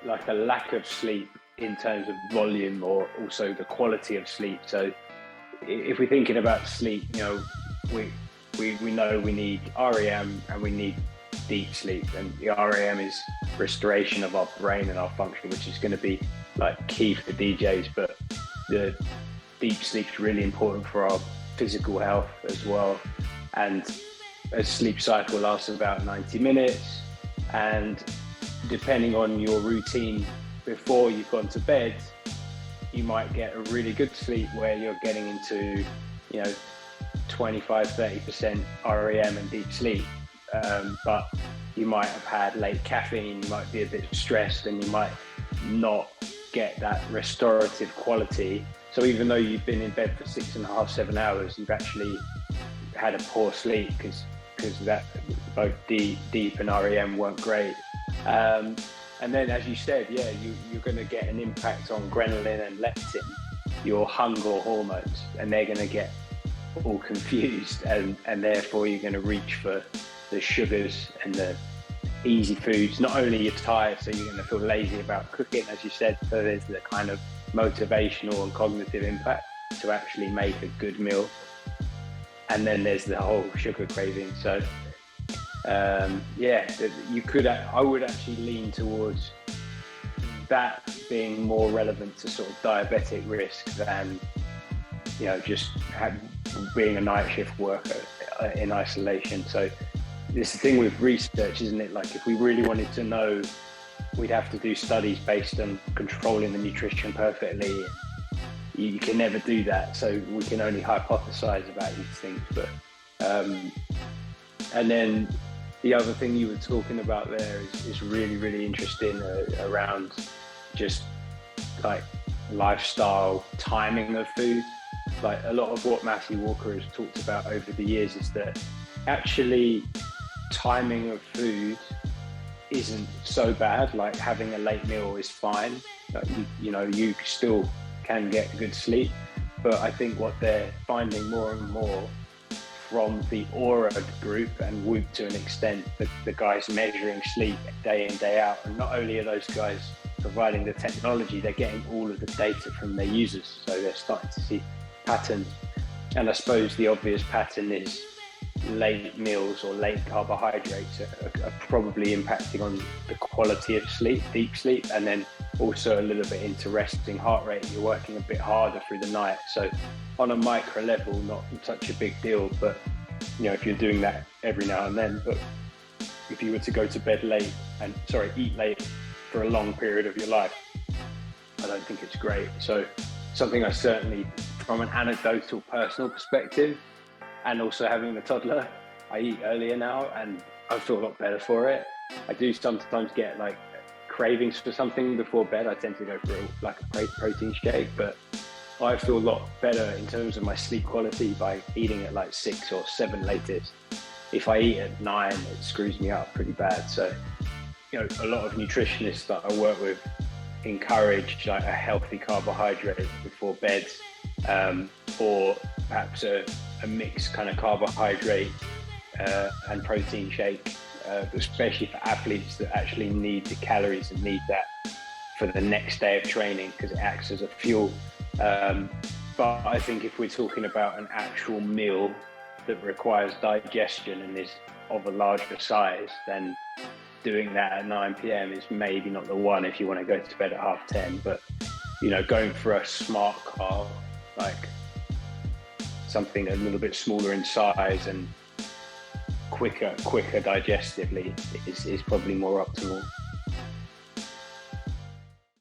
like a lack of sleep in terms of volume or also the quality of sleep. So if we're thinking about sleep, we know we need REM and we need deep sleep, and the REM is restoration of our brain and our function, which is going to be like key for DJs, but the deep sleep is really important for our physical health as well. And a sleep cycle lasts about 90 minutes, and depending on your routine before you've gone to bed, you might get a really good sleep where you're getting into 25-30% REM and deep sleep, but you might have had late caffeine, you might be a bit stressed, and you might not get that restorative quality. So even though you've been in bed for 6.5, 7 hours, you've actually had a poor sleep because that both deep and REM weren't great. And then, as you said, you're going to get an impact on ghrelin and leptin, your hunger hormones, and they're going to get all confused, and therefore you're going to reach for the sugars and the easy foods. Not only you're tired, so you're going to feel lazy about cooking, as you said, so there's the kind of motivational and cognitive impact to actually make a good meal. And then there's the whole sugar craving. So I would actually lean towards that being more relevant to sort of diabetic risk than just being a night shift worker in isolation. So this is the thing with research, isn't it? Like, if we really wanted to know, we'd have to do studies based on controlling the nutrition perfectly. You can never do that, so we can only hypothesize about these things. But and then the other thing you were talking about there is really, really interesting around just like lifestyle, timing of food. Like, a lot of what Matthew Walker has talked about over the years is that actually timing of food isn't so bad. Like, having a late meal is fine. Like, you still can get good sleep. But I think what they're finding more and more from the Aura group, and Whoop to an extent, the guys measuring sleep day in, day out, and not only are those guys providing the technology, they're getting all of the data from their users, so they're starting to see patterns. And I suppose the obvious pattern is late meals or late carbohydrates are probably impacting on the quality of sleep, deep sleep, and then also a little bit into resting heart rate. You're working a bit harder through the night, so on a micro level, not such a big deal. But if you're doing that every now and then, but if you were to go to bed late eat late for a long period of your life, I don't think it's great. So something I certainly, from an anecdotal personal perspective, and also having a toddler, I eat earlier now and I feel a lot better for it. I do sometimes get like cravings for something before bed. I tend to go for a protein shake, but I feel a lot better in terms of my sleep quality by eating at like 6 or 7 latest. If I eat at 9, it screws me up pretty bad. So, a lot of nutritionists that I work with encourage like a healthy carbohydrate before bed, or perhaps a mixed kind of carbohydrate and protein shake, especially for athletes that actually need the calories and need that for the next day of training, because it acts as a fuel. But I think if we're talking about an actual meal that requires digestion and is of a larger size, then doing that at 9 p.m. is maybe not the one if you want to go to bed at 10:30. But going for a smart carb, like something a little bit smaller in size and quicker digestively is probably more optimal.